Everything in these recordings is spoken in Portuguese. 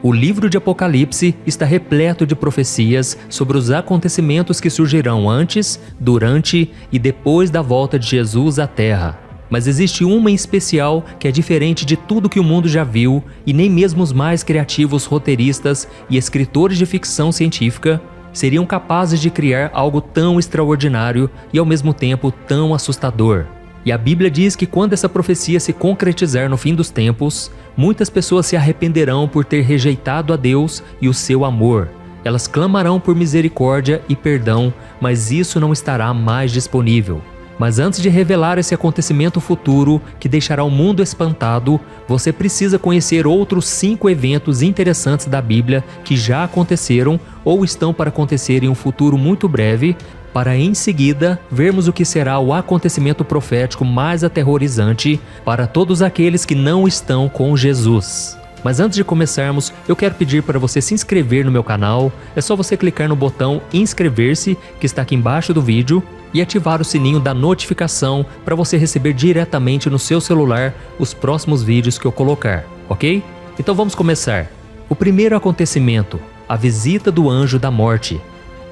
O livro de Apocalipse está repleto de profecias sobre os acontecimentos que surgirão antes, durante e depois da volta de Jesus à Terra. Mas existe uma em especial que é diferente de tudo que o mundo já viu e nem mesmo os mais criativos roteiristas e escritores de ficção científica seriam capazes de criar algo tão extraordinário e ao mesmo tempo tão assustador. E a Bíblia diz que quando essa profecia se concretizar no fim dos tempos, muitas pessoas se arrependerão por ter rejeitado a Deus e o seu amor. Elas clamarão por misericórdia e perdão, mas isso não estará mais disponível. Mas antes de revelar esse acontecimento futuro que deixará o mundo espantado, você precisa conhecer outros 5 eventos interessantes da Bíblia que já aconteceram ou estão para acontecer em um futuro muito breve, para em seguida vermos o que será o acontecimento profético mais aterrorizante para todos aqueles que não estão com Jesus. Mas antes de começarmos, eu quero pedir para você se inscrever no meu canal. É só você clicar no botão inscrever-se, que está aqui embaixo do vídeo, e ativar o sininho da notificação para você receber diretamente no seu celular os próximos vídeos que eu colocar, ok? Então vamos começar. O primeiro acontecimento, a visita do anjo da morte.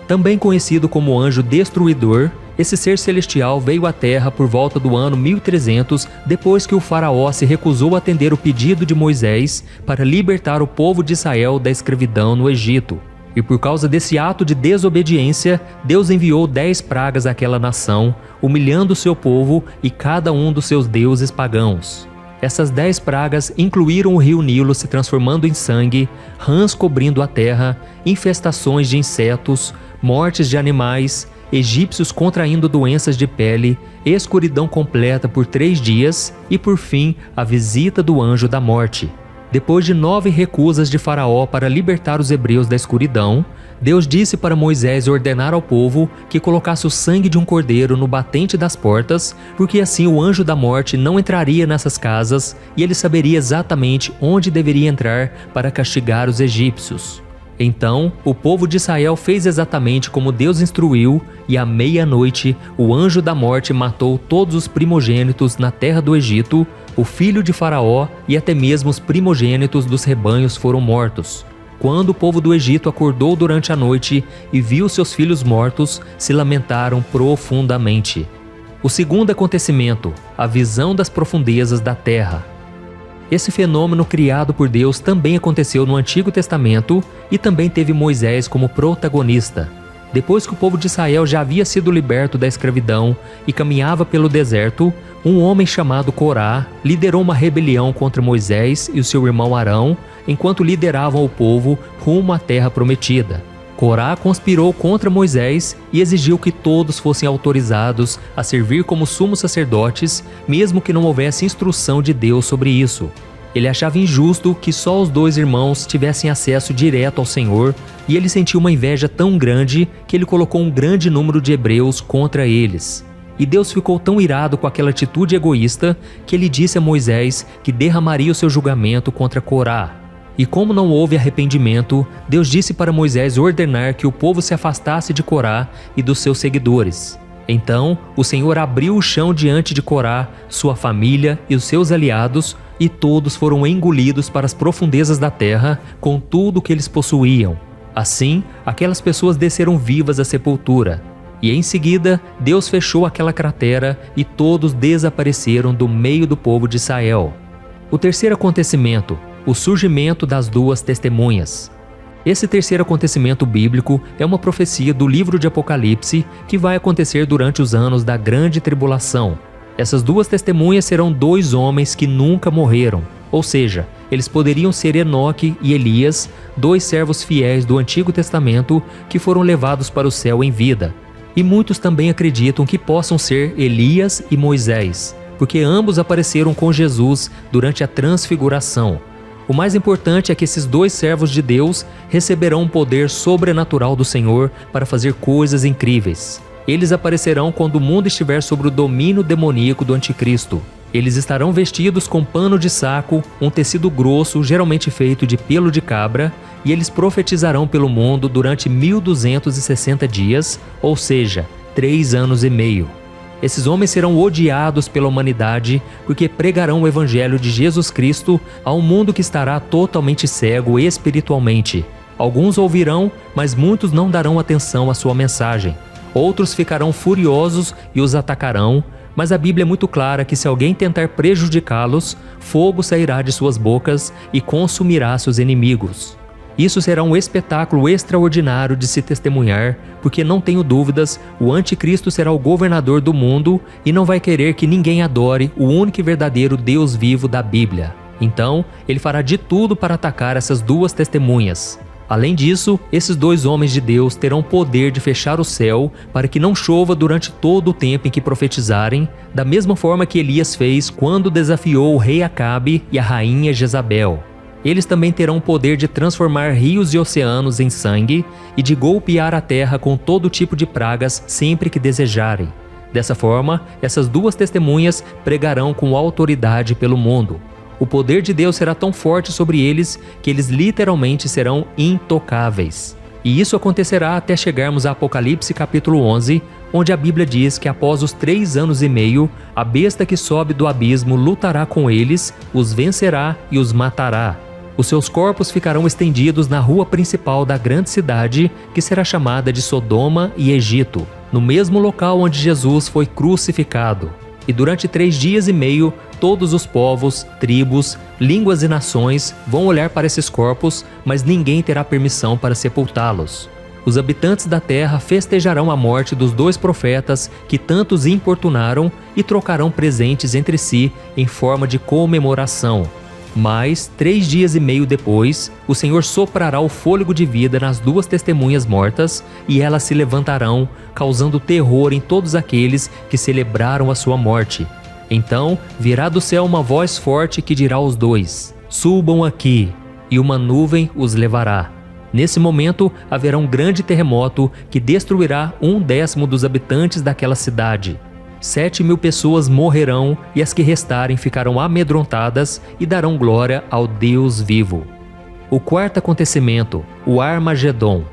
Também conhecido como anjo destruidor, esse ser celestial veio à Terra por volta do ano 1300, depois que o faraó se recusou a atender o pedido de Moisés para libertar o povo de Israel da escravidão no Egito. E por causa desse ato de desobediência, Deus enviou 10 pragas àquela nação, humilhando o seu povo e cada um dos seus deuses pagãos. Essas 10 pragas incluíram o rio Nilo se transformando em sangue, rãs cobrindo a terra, infestações de insetos, mortes de animais, egípcios contraindo doenças de pele, escuridão completa por 3 dias e, por fim, a visita do anjo da morte. Depois de 9 recusas de Faraó para libertar os hebreus da escuridão, Deus disse para Moisés ordenar ao povo que colocasse o sangue de um cordeiro no batente das portas, porque assim o anjo da morte não entraria nessas casas e ele saberia exatamente onde deveria entrar para castigar os egípcios. Então, o povo de Israel fez exatamente como Deus instruiu, e à meia-noite, o anjo da morte matou todos os primogênitos na terra do Egito, o filho de Faraó e até mesmo os primogênitos dos rebanhos foram mortos. Quando o povo do Egito acordou durante a noite e viu seus filhos mortos, se lamentaram profundamente. O segundo acontecimento, a visão das profundezas da terra. Esse fenômeno criado por Deus também aconteceu no Antigo Testamento e também teve Moisés como protagonista. Depois que o povo de Israel já havia sido liberto da escravidão e caminhava pelo deserto, um homem chamado Corá liderou uma rebelião contra Moisés e o seu irmão Arão, enquanto lideravam o povo rumo à terra prometida. Corá conspirou contra Moisés e exigiu que todos fossem autorizados a servir como sumos sacerdotes, mesmo que não houvesse instrução de Deus sobre isso. Ele achava injusto que só os 2 irmãos tivessem acesso direto ao Senhor, e ele sentiu uma inveja tão grande que ele colocou um grande número de hebreus contra eles. E Deus ficou tão irado com aquela atitude egoísta que ele disse a Moisés que derramaria o seu julgamento contra Corá. E como não houve arrependimento, Deus disse para Moisés ordenar que o povo se afastasse de Corá e dos seus seguidores. Então, o Senhor abriu o chão diante de Corá, sua família e os seus aliados, e todos foram engolidos para as profundezas da terra com tudo o que eles possuíam. Assim, aquelas pessoas desceram vivas à sepultura. E em seguida, Deus fechou aquela cratera e todos desapareceram do meio do povo de Israel. O terceiro acontecimento, o surgimento das 2 testemunhas. Esse terceiro acontecimento bíblico é uma profecia do livro de Apocalipse que vai acontecer durante os anos da grande tribulação. Essas 2 testemunhas serão 2 homens que nunca morreram, ou seja, eles poderiam ser Enoque e Elias, 2 servos fiéis do Antigo Testamento que foram levados para o céu em vida. E muitos também acreditam que possam ser Elias e Moisés, porque ambos apareceram com Jesus durante a transfiguração. O mais importante é que esses 2 servos de Deus receberão um poder sobrenatural do Senhor para fazer coisas incríveis. Eles aparecerão quando o mundo estiver sob o domínio demoníaco do anticristo. Eles estarão vestidos com pano de saco, um tecido grosso, geralmente feito de pelo de cabra, e eles profetizarão pelo mundo durante 1260 dias, ou seja, 3 anos e meio. Esses homens serão odiados pela humanidade porque pregarão o evangelho de Jesus Cristo a um mundo que estará totalmente cego espiritualmente. Alguns ouvirão, mas muitos não darão atenção à sua mensagem. Outros ficarão furiosos e os atacarão, mas a Bíblia é muito clara que se alguém tentar prejudicá-los, fogo sairá de suas bocas e consumirá seus inimigos. Isso será um espetáculo extraordinário de se testemunhar, porque não tenho dúvidas, o anticristo será o governador do mundo e não vai querer que ninguém adore o único e verdadeiro Deus vivo da Bíblia. Então, ele fará de tudo para atacar essas duas testemunhas. Além disso, esses dois homens de Deus terão poder de fechar o céu para que não chova durante todo o tempo em que profetizarem, da mesma forma que Elias fez quando desafiou o rei Acabe e a rainha Jezabel. Eles também terão o poder de transformar rios e oceanos em sangue e de golpear a terra com todo tipo de pragas sempre que desejarem. Dessa forma, essas duas testemunhas pregarão com autoridade pelo mundo. O poder de Deus será tão forte sobre eles que eles literalmente serão intocáveis. E isso acontecerá até chegarmos a Apocalipse capítulo 11, onde a Bíblia diz que após os 3 anos e meio, a besta que sobe do abismo lutará com eles, os vencerá e os matará. Os seus corpos ficarão estendidos na rua principal da grande cidade, que será chamada de Sodoma e Egito, no mesmo local onde Jesus foi crucificado. E durante 3 dias e meio, todos os povos, tribos, línguas e nações vão olhar para esses corpos, mas ninguém terá permissão para sepultá-los. Os habitantes da terra festejarão a morte dos 2 profetas que tantos importunaram e trocarão presentes entre si em forma de comemoração. Mas, 3 dias e meio depois, o Senhor soprará o fôlego de vida nas 2 testemunhas mortas e elas se levantarão, causando terror em todos aqueles que celebraram a sua morte. Então, virá do céu uma voz forte que dirá aos 2: "Subam aqui", e uma nuvem os levará. Nesse momento, haverá um grande terremoto que destruirá 1/10 dos habitantes daquela cidade. 7.000 pessoas morrerão e as que restarem ficarão amedrontadas e darão glória ao Deus vivo. O quarto acontecimento, o Armagedon.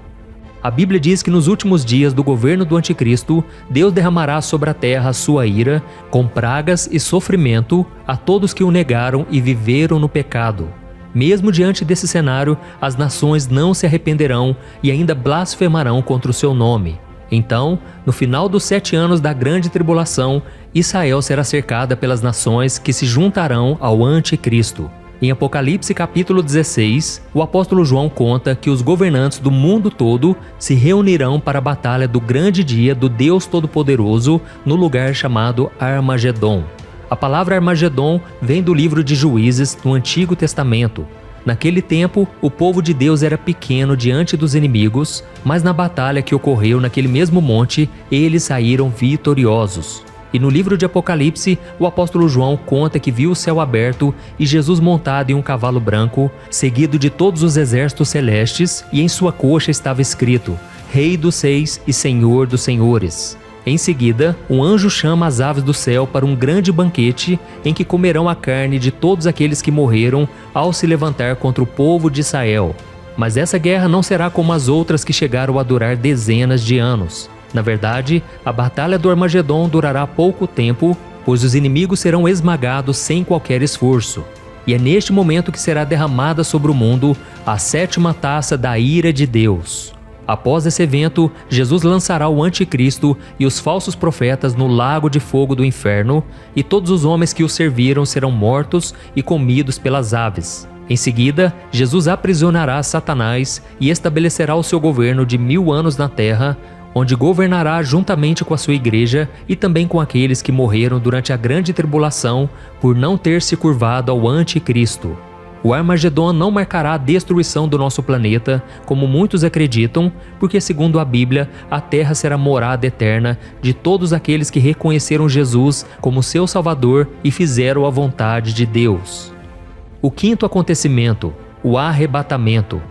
A Bíblia diz que nos últimos dias do governo do anticristo, Deus derramará sobre a terra a sua ira, com pragas e sofrimento, a todos que o negaram e viveram no pecado. Mesmo diante desse cenário, as nações não se arrependerão e ainda blasfemarão contra o seu nome. Então, no final dos 7 anos da grande tribulação, Israel será cercada pelas nações que se juntarão ao anticristo. Em Apocalipse capítulo 16, o apóstolo João conta que os governantes do mundo todo se reunirão para a batalha do grande dia do Deus Todo-Poderoso no lugar chamado Armagedon. A palavra Armagedon vem do livro de Juízes no Antigo Testamento. Naquele tempo, o povo de Deus era pequeno diante dos inimigos, mas na batalha que ocorreu naquele mesmo monte, eles saíram vitoriosos. E no livro de Apocalipse, o apóstolo João conta que viu o céu aberto e Jesus montado em um cavalo branco, seguido de todos os exércitos celestes, e em sua coxa estava escrito: Rei dos Reis e Senhor dos Senhores. Em seguida, um anjo chama as aves do céu para um grande banquete em que comerão a carne de todos aqueles que morreram ao se levantar contra o povo de Israel. Mas essa guerra não será como as outras que chegaram a durar dezenas de anos. Na verdade, a batalha do Armagedon durará pouco tempo, pois os inimigos serão esmagados sem qualquer esforço. E é neste momento que será derramada sobre o mundo a 7ª taça da ira de Deus. Após esse evento, Jesus lançará o anticristo e os falsos profetas no lago de fogo do inferno, e todos os homens que o serviram serão mortos e comidos pelas aves. Em seguida, Jesus aprisionará Satanás e estabelecerá o seu governo de 1000 anos na terra, onde governará juntamente com a sua igreja e também com aqueles que morreram durante a grande tribulação por não ter se curvado ao anticristo. O Armagedon não marcará a destruição do nosso planeta, como muitos acreditam, porque segundo a Bíblia, a Terra será morada eterna de todos aqueles que reconheceram Jesus como seu Salvador e fizeram a vontade de Deus. O quinto acontecimento, o arrebatamento.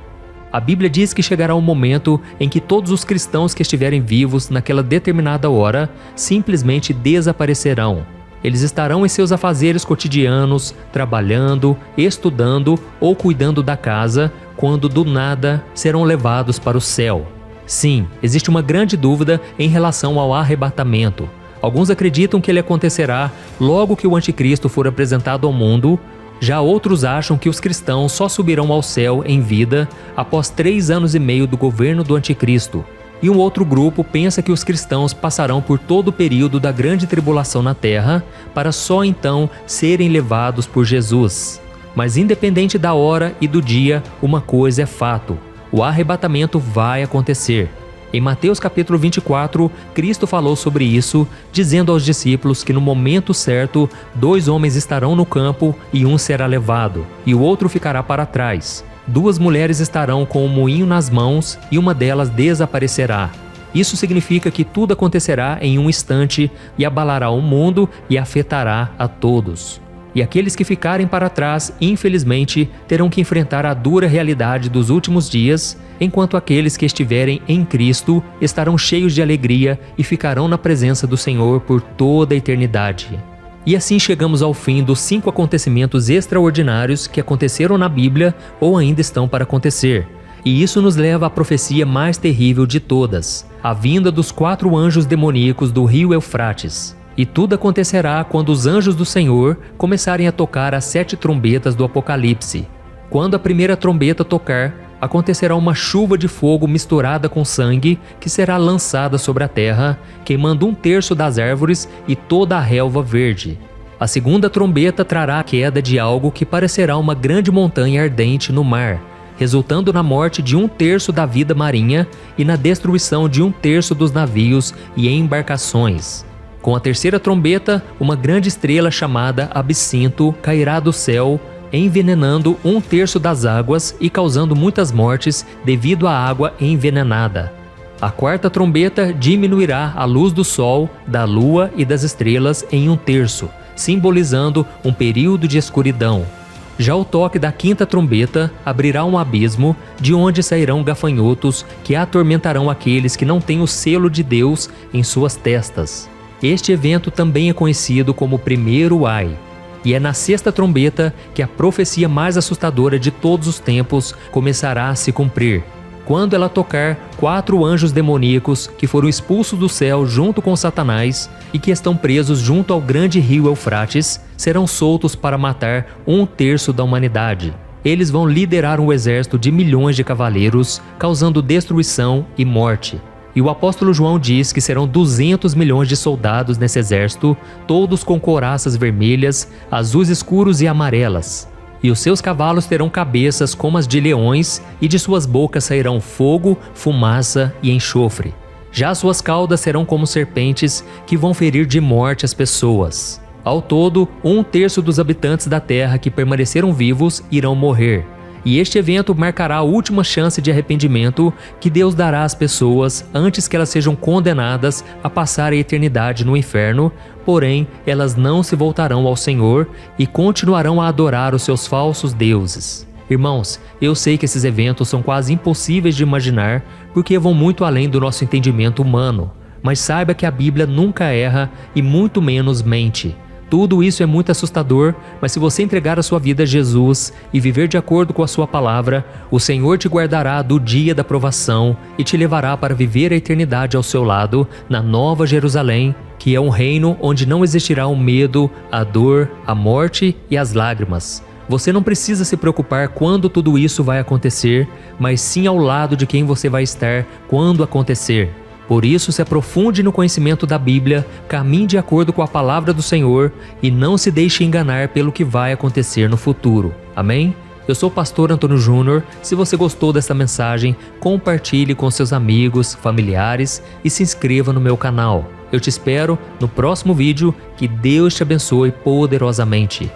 A Bíblia diz que chegará um momento em que todos os cristãos que estiverem vivos naquela determinada hora simplesmente desaparecerão. Eles estarão em seus afazeres cotidianos, trabalhando, estudando ou cuidando da casa, quando do nada serão levados para o céu. Sim, existe uma grande dúvida em relação ao arrebatamento. Alguns acreditam que ele acontecerá logo que o anticristo for apresentado ao mundo. Já outros acham que os cristãos só subirão ao céu em vida após 3 anos e meio do governo do anticristo. E um outro grupo pensa que os cristãos passarão por todo o período da grande tribulação na terra para só então serem levados por Jesus. Mas independente da hora e do dia, uma coisa é fato: o arrebatamento vai acontecer. Em Mateus capítulo 24, Cristo falou sobre isso, dizendo aos discípulos que no momento certo, 2 homens estarão no campo e um será levado, e o outro ficará para trás. 2 mulheres estarão com o moinho nas mãos e uma delas desaparecerá. Isso significa que tudo acontecerá em um instante e abalará o mundo e afetará a todos. E aqueles que ficarem para trás, infelizmente, terão que enfrentar a dura realidade dos últimos dias, enquanto aqueles que estiverem em Cristo estarão cheios de alegria e ficarão na presença do Senhor por toda a eternidade. E assim chegamos ao fim dos 5 acontecimentos extraordinários que aconteceram na Bíblia ou ainda estão para acontecer. E isso nos leva à profecia mais terrível de todas, a vinda dos 4 anjos demoníacos do rio Eufrates. E tudo acontecerá quando os anjos do Senhor começarem a tocar as 7 trombetas do Apocalipse. Quando a primeira trombeta tocar, acontecerá uma chuva de fogo misturada com sangue que será lançada sobre a terra, queimando 1/3 das árvores e toda a relva verde. A segunda trombeta trará a queda de algo que parecerá uma grande montanha ardente no mar, resultando na morte de 1/3 da vida marinha e na destruição de 1/3 dos navios e embarcações. Com a terceira trombeta, uma grande estrela chamada Absinto cairá do céu, envenenando 1/3 das águas e causando muitas mortes devido à água envenenada. A quarta trombeta diminuirá a luz do sol, da lua e das estrelas em 1/3, simbolizando um período de escuridão. Já o toque da quinta trombeta abrirá um abismo, de onde sairão gafanhotos que atormentarão aqueles que não têm o selo de Deus em suas testas. Este evento também é conhecido como o primeiro Ai, e é na sexta trombeta que a profecia mais assustadora de todos os tempos começará a se cumprir. Quando ela tocar, 4 anjos demoníacos que foram expulsos do céu junto com Satanás e que estão presos junto ao grande rio Eufrates serão soltos para matar 1/3 da humanidade. Eles vão liderar um exército de milhões de cavaleiros, causando destruição e morte. E o apóstolo João diz que serão 200 milhões de soldados nesse exército, todos com couraças vermelhas, azuis escuros e amarelas. E os seus cavalos terão cabeças como as de leões, e de suas bocas sairão fogo, fumaça e enxofre. Já as suas caudas serão como serpentes que vão ferir de morte as pessoas. Ao todo, 1/3 dos habitantes da terra que permaneceram vivos irão morrer. E este evento marcará a última chance de arrependimento que Deus dará às pessoas antes que elas sejam condenadas a passar a eternidade no inferno, porém elas não se voltarão ao Senhor e continuarão a adorar os seus falsos deuses. Irmãos, eu sei que esses eventos são quase impossíveis de imaginar porque vão muito além do nosso entendimento humano, mas saiba que a Bíblia nunca erra e muito menos mente. Tudo isso é muito assustador, mas se você entregar a sua vida a Jesus e viver de acordo com a sua palavra, o Senhor te guardará do dia da provação e te levará para viver a eternidade ao seu lado, na Nova Jerusalém, que é um reino onde não existirá o medo, a dor, a morte e as lágrimas. Você não precisa se preocupar quando tudo isso vai acontecer, mas sim ao lado de quem você vai estar quando acontecer. Por isso, se aprofunde no conhecimento da Bíblia, caminhe de acordo com a palavra do Senhor e não se deixe enganar pelo que vai acontecer no futuro. Amém? Eu sou o pastor Antônio Júnior. Se você gostou dessa mensagem, compartilhe com seus amigos, familiares e se inscreva no meu canal. Eu te espero no próximo vídeo. Que Deus te abençoe poderosamente.